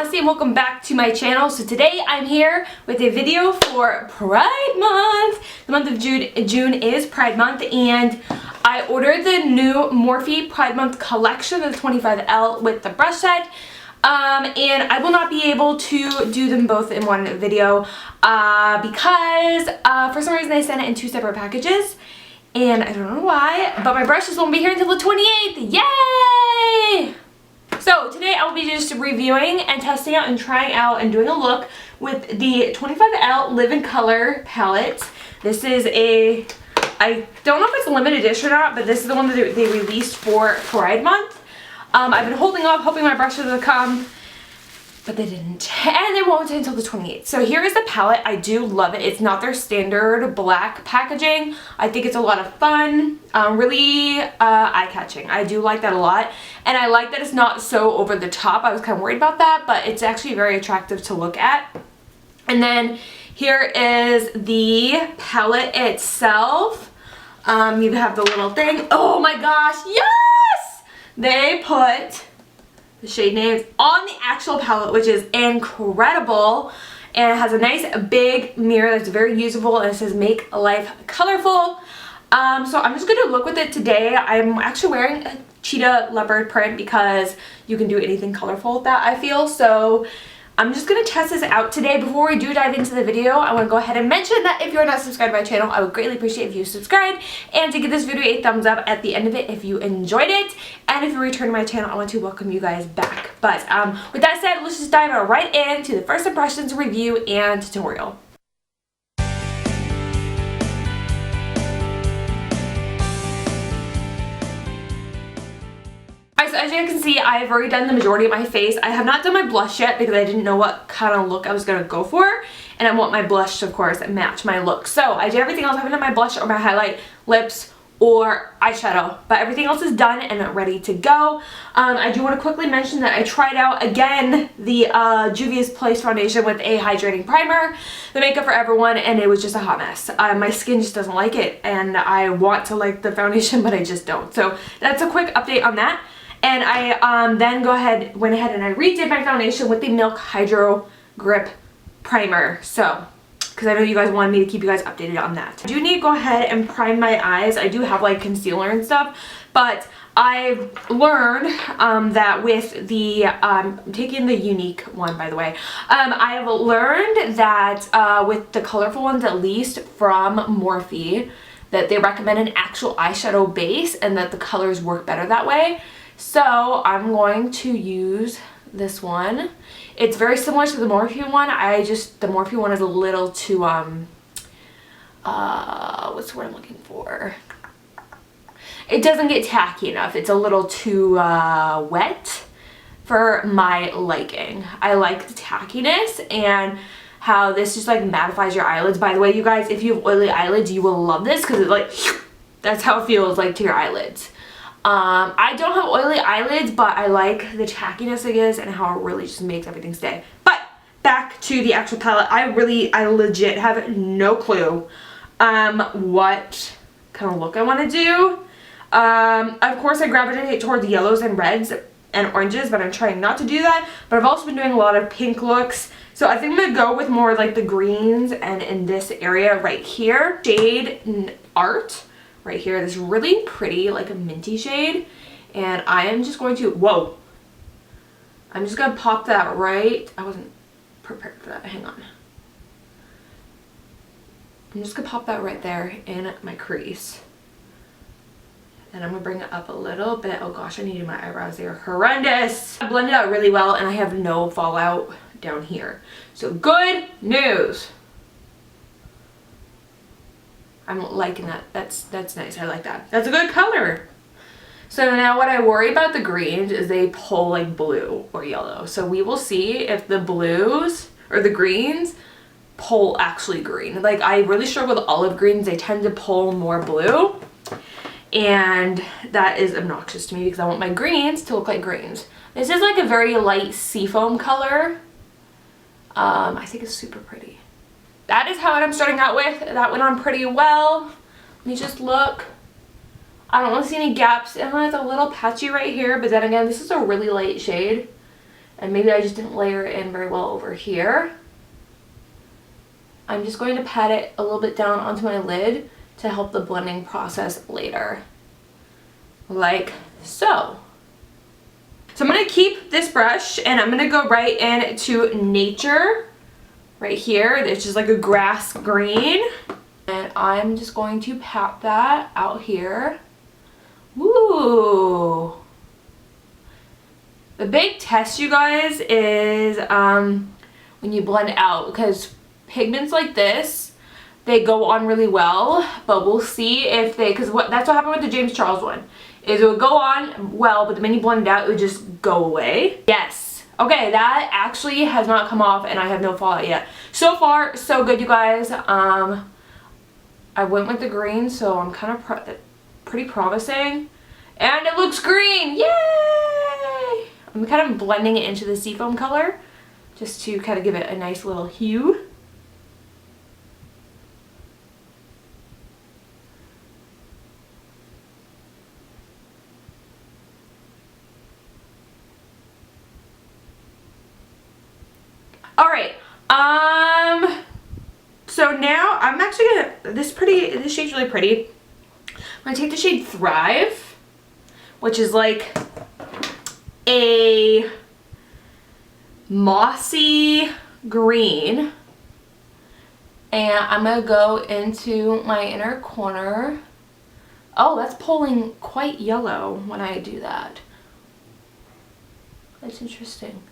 Modesty and welcome back to my channel. So today I'm here with a video for Pride Month. The month of June is Pride Month, and I ordered the new Morphe Pride Month collection, the 25L with the brush set. And I will not be able to do them both in one video because for some reason they sent it in two separate packages. And I don't know why, but my brushes won't be here until the 28th. Yay! So today I will be just reviewing and testing out and trying out and doing a look with the 25L Live in Color palette. This is a, I don't know if it's a limited edition or not, but this is the one that they released for Pride Month. I've been holding off, hoping my brushes would come, but they didn't, and they won't until the 28th. So here is the palette. I do love it. It's not their standard black packaging. I think it's a lot of fun, really eye-catching. I do like that a lot, and I like that it's not so over the top. I was kind of worried about that, but it's actually very attractive to look at. And then here is the palette itself. You have the little thing. Oh my gosh, yes! They put the shade names on the actual palette, which is incredible, and it has a nice big mirror that's very usable, and it says make life colorful. So I'm just gonna look with it today. I'm actually wearing a cheetah leopard print because you can do anything colorful with that, I feel. So I'm just gonna test this out today. Before we do dive into the video, I want to go ahead and mention that if you're not subscribed to my channel, I would greatly appreciate if you subscribe and to give this video a thumbs up at the end of it if you enjoyed it. And if you return to my channel, I want to welcome you guys back. But with that said, let's just dive right into the first impressions review and tutorial. So as you can see, I've already done the majority of my face. I have not done my blush yet because I didn't know what kind of look I was going to go for. And I want my blush to, of course, match my look. So I did everything else. I haven't done my blush or my highlight, lips, or eyeshadow. But everything else is done and ready to go. I do want to quickly mention that I tried out, again, the Juvia's Place foundation with a hydrating primer, the Makeup for Everyone, and it was just a hot mess. My skin just doesn't like it. And I want to like the foundation, but I just don't. So that's a quick update on that. And I then went ahead and I redid my foundation with the Milk Hydro Grip Primer. So, because I know you guys wanted me to keep you guys updated on that. I do need to go ahead and prime my eyes. I do have like concealer and stuff, but I've learned that with the, I'm taking the Unique one, by the way. I have learned that with the colorful ones, at least from Morphe, that they recommend an actual eyeshadow base and that the colors work better that way. So I'm going to use this one. It's very similar to the Morphe one. The Morphe one is a little too, what's the word I'm looking for? It doesn't get tacky enough. It's a little too wet for my liking. I like the tackiness and how this just like mattifies your eyelids. By the way, you guys, if you have oily eyelids, you will love this because it like, that's how it feels like to your eyelids. I don't have oily eyelids, but I like the tackiness it is and how it really just makes everything stay. But back to the actual palette. I legit have no clue what kind of look I want to do. Of course I gravitate towards yellows and reds and oranges, but I'm trying not to do that. But I've also been doing a lot of pink looks. So I think I'm going to go with more like the greens and in this area right here. Shade Art. Right here, this really pretty, like a minty shade. And I am just going to, whoa. I'm just going to pop that right. I wasn't prepared for that. Hang on. I'm just going to pop that right there in my crease. And I'm going to bring it up a little bit. Oh gosh, I needed my eyebrows. They are horrendous. I blended out really well and I have no fallout down here. So good news. I'm liking that. That's nice. I like that. That's a good color. So now what I worry about the greens is they pull like blue or yellow. So we will see if the blues or the greens pull actually green. Like I really struggle with olive greens. They tend to pull more blue. And that is obnoxious to me because I want my greens to look like greens. This is like a very light seafoam color. I think it's super pretty. That is how I'm starting out with. That went on pretty well. Let me just look. I don't want to see any gaps. And it's a little patchy right here, but then again, this is a really light shade. And maybe I just didn't layer it in very well over here. I'm just going to pat it a little bit down onto my lid to help the blending process later. Like so. So I'm going to keep this brush and I'm going to go right into Nature. Right here. It's just like a grass green. And I'm just going to pat that out here. Woo! The big test, you guys, is when you blend out, because pigments like this, they go on really well, but we'll see if they, because that's what happened with the James Charles one, is it would go on well, but the minute you blend it out, it would just go away. Yes. Okay, that actually has not come off and I have no fallout yet. So far, so good, you guys. I went with the green, so I'm kind of pretty promising. And it looks green! Yay! I'm kind of blending it into the seafoam color just to kind of give it a nice little hue. Alright, so now I'm actually gonna, this shade's really pretty. I'm gonna take the shade Thrive, which is like a mossy green, and I'm gonna go into my inner corner. Oh, that's pulling quite yellow when I do that. That's interesting.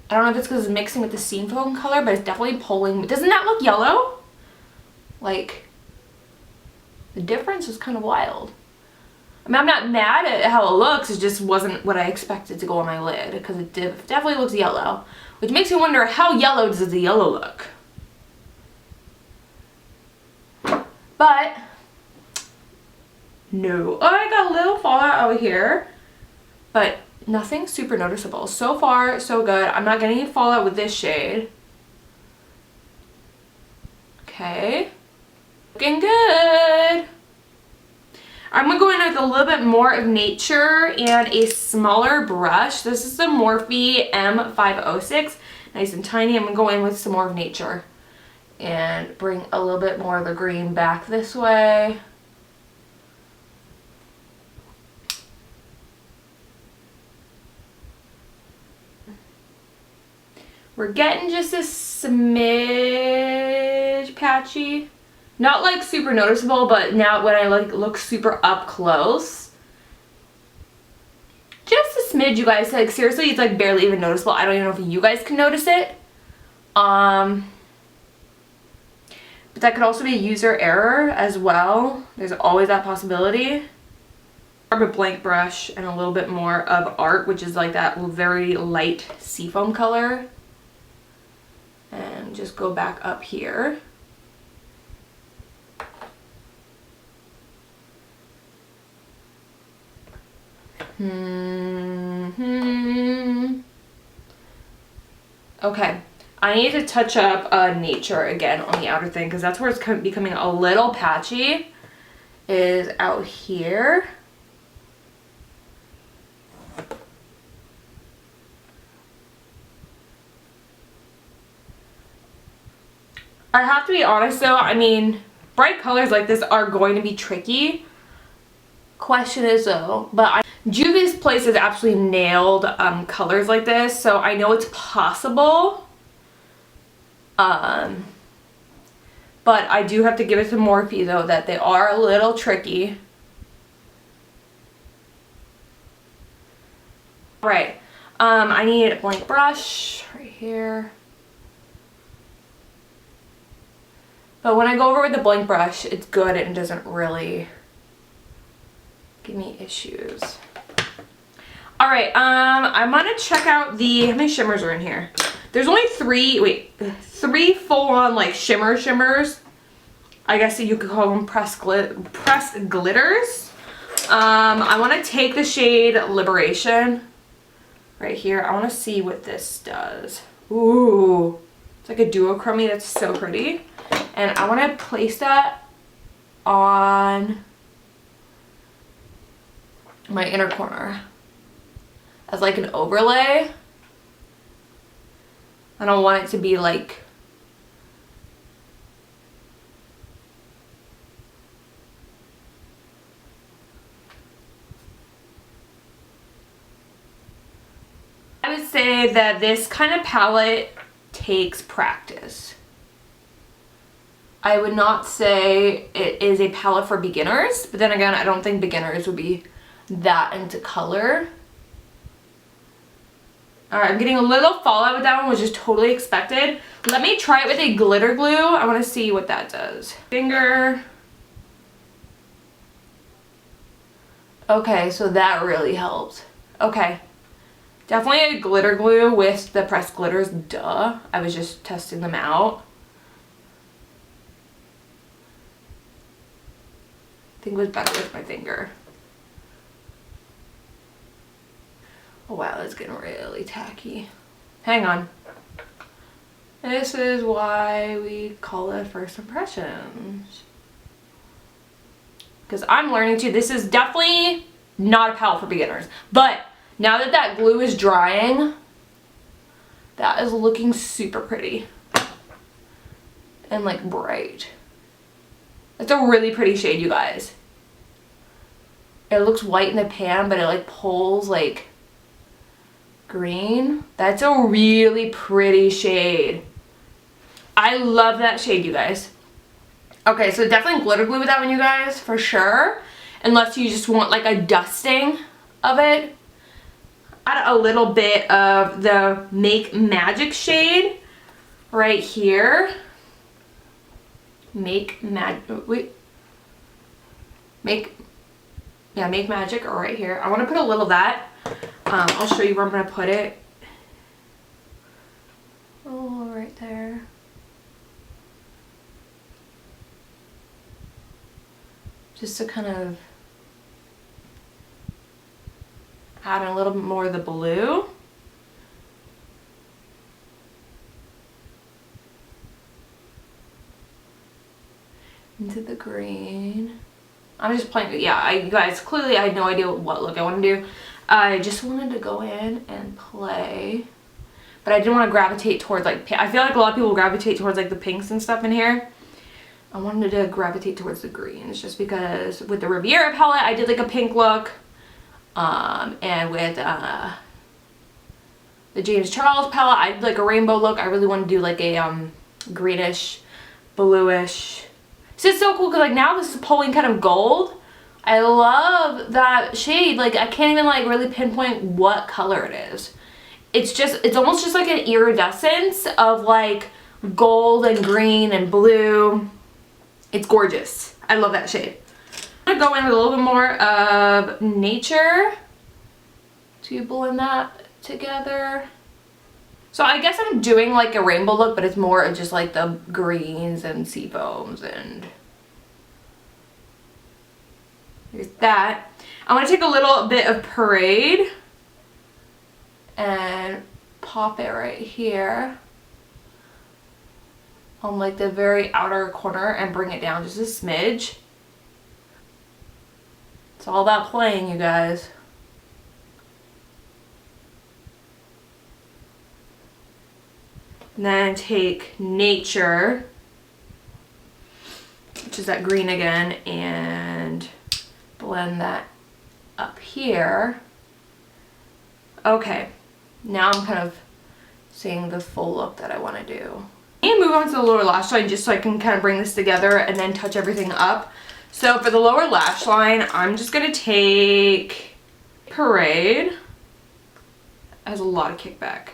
I don't know if it's because it's mixing with the seafoam color, but it's definitely pulling. Doesn't that look yellow? Like, the difference is kind of wild. I mean, I'm not mad at how it looks, it just wasn't what I expected to go on my lid, because it definitely looks yellow. Which makes me wonder, how yellow does the yellow look? But, no. Oh, I got a little fallout over here, but nothing super noticeable. So far, so good. I'm not getting any fallout with this shade. Okay. Looking good. I'm going to go in with a little bit more of Nature and a smaller brush. This is the Morphe M506. Nice and tiny. I'm going to go in with some more of Nature and bring a little bit more of the green back this way. We're getting just a smidge patchy. Not like super noticeable, but now when I like look super up close, just a smidge, you guys. Like seriously, it's like barely even noticeable. I don't even know if you guys can notice it. But that could also be user error as well. There's always that possibility. Grab a blank brush and a little bit more of Art, which is like that very light seafoam color. And just go back up here. Okay, I need to touch up Nature again on the outer thing, because that's where it's becoming a little patchy, is out here. I have to be honest though, I mean, bright colors like this are going to be tricky. Question is though, but Juvia's Place has absolutely nailed colors like this, so I know it's possible. But I do have to give it to Morphe though, that they are a little tricky. Alright, I need a blank brush right here. But when I go over with the blank brush, it's good and it doesn't really give me issues. Alright, I'm gonna check out how many shimmers are in here? There's only three full-on like shimmers. I guess you could call them pressed glitters. I want to take the shade Liberation right here. I want to see what this does. Ooh, it's like a duochrome that's so pretty. And I want to place that on my inner corner as like an overlay. I don't want it to be like I would say that this kind of palette takes practice. I would not say it is a palette for beginners, but then again, I don't think beginners would be that into color. Alright, I'm getting a little fallout with that one, which is totally expected. Let me try it with a glitter glue. I want to see what that does. Finger. Okay, so that really helped. Okay. Definitely a glitter glue with the pressed glitters, duh. I was just testing them out. I think it was better with my finger. Oh wow, that's getting really tacky. Hang on. This is why we call it first impressions. Because I'm learning too. This is definitely not a palette for beginners. But now that that glue is drying, that is looking super pretty. And like bright. It's a really pretty shade, you guys. It looks white in the pan, but it like pulls like green. That's a really pretty shade. I love that shade, you guys. Okay, so definitely glitter glue with that one, you guys, for sure. Unless you just want like a dusting of it. Add a little bit of the Make Magic shade right here. Make Magic right here. I want to put a little of that. I'll show you where I'm going to put it. Oh, right there. Just to kind of add a little bit more of the blue. Into the green. I'm just playing, yeah, you guys, clearly I had no idea what look I want to do. I just wanted to go in and play. But I didn't want to gravitate towards like, I feel like a lot of people gravitate towards like the pinks and stuff in here. I wanted to gravitate towards the greens just because with the Riviera palette, I did like a pink look. And with the James Charles palette, I did like a rainbow look. I really want to do like a greenish, bluish. This is so cool because like now this is pulling kind of gold. I love that shade. Like I can't even like really pinpoint what color it is. It's almost just like an iridescence of like gold and green and blue. It's gorgeous. I love that shade. I'm gonna go in with a little bit more of Nature to blend that together. So I guess I'm doing like a rainbow look, but it's more of just like the greens and sea foams and here's that. I want to take a little bit of Parade and pop it right here on like the very outer corner and bring it down just a smidge. It's all about playing, you guys. And then take Nature, which is that green again, and blend that up here. Okay, now I'm kind of seeing the full look that I want to do. And move on to the lower lash line just so I can kind of bring this together and then touch everything up. So for the lower lash line, I'm just going to take Parade. It has a lot of kickback.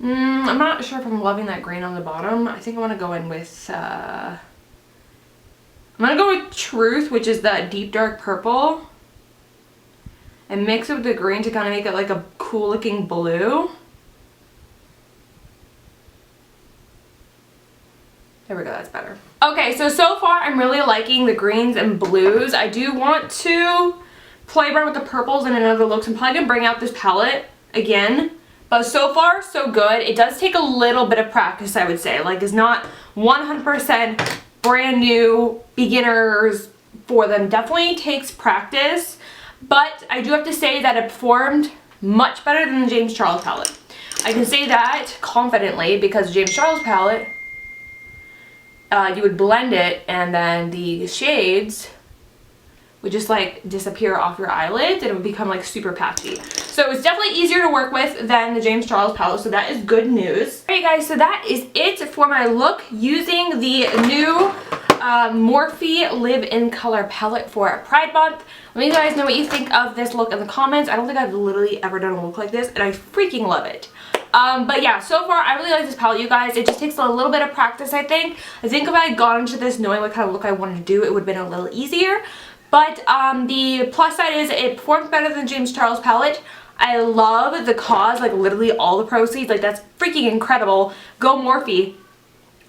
I'm not sure if I'm loving that green on the bottom. I think I want to go in with, I'm going to go with Truth, which is that deep dark purple. And mix it with the green to kind of make it like a cool looking blue. There we go, that's better. Okay, so far I'm really liking the greens and blues. I do want to play around with the purples and another looks. I'm probably going to bring out this palette again. But so far, so good. It does take a little bit of practice, I would say. Like, it's not 100% brand new, beginner's for them. Definitely takes practice, but I do have to say that it performed much better than the James Charles palette. I can say that confidently because James Charles palette, you would blend it and then the shades would just like disappear off your eyelids and it would become like super patchy. So it was definitely easier to work with than the James Charles palette, so that is good news. Alright guys, so that is it for my look using the new Morphe Live in Color palette for Pride Month. Let me guys know what you think of this look in the comments. I don't think I've literally ever done a look like this and I freaking love it. But yeah, so far I really like this palette, you guys. It just takes a little bit of practice, I think. I think if I had gone into this knowing what kind of look I wanted to do, it would have been a little easier. But the plus side is it performs better than James Charles palette. I love the cause, like literally all the proceeds. Like that's freaking incredible. Go Morphe.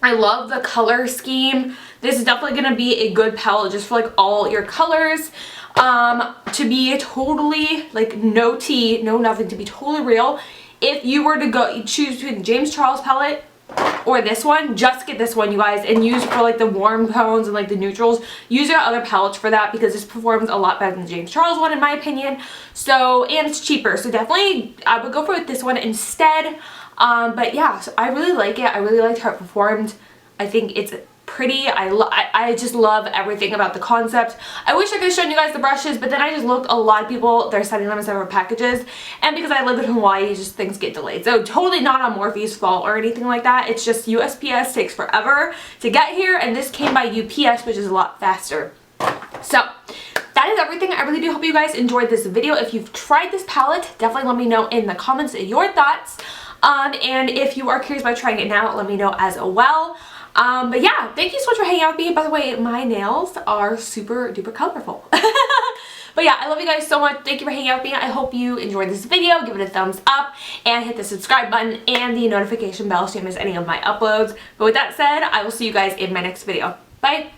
I love the color scheme. This is definitely going to be a good palette just for like all your colors. To be totally like no tea, no nothing, to be totally real. If you were to choose between the James Charles palette or this one, just get this one, you guys, and use for like the warm tones and like the neutrals. Use your other palettes for that because this performs a lot better than the James Charles one in my opinion. So, and it's cheaper, so definitely I would go for this one instead. But yeah, so I really like it. I really liked how it performed. I think it's pretty. I just love everything about the concept. I wish I could have shown you guys the brushes, but then I just looked, a lot of people, they're sending them in separate packages, and because I live in Hawaii, just things get delayed. So totally not on Morphe's fault or anything like that. It's just USPS takes forever to get here, and this came by UPS, which is a lot faster. So that is everything. I really do hope you guys enjoyed this video. If you've tried this palette, definitely let me know in the comments your thoughts. And if you are curious about trying it now, let me know as well. But yeah, thank you so much for hanging out with me. By the way, my nails are super duper colorful. But yeah, I love you guys so much. Thank you for hanging out with me. I hope you enjoyed this video. Give it a thumbs up and hit the subscribe button and the notification bell so you don't miss any of my uploads. But with that said, I will see you guys in my next video. Bye!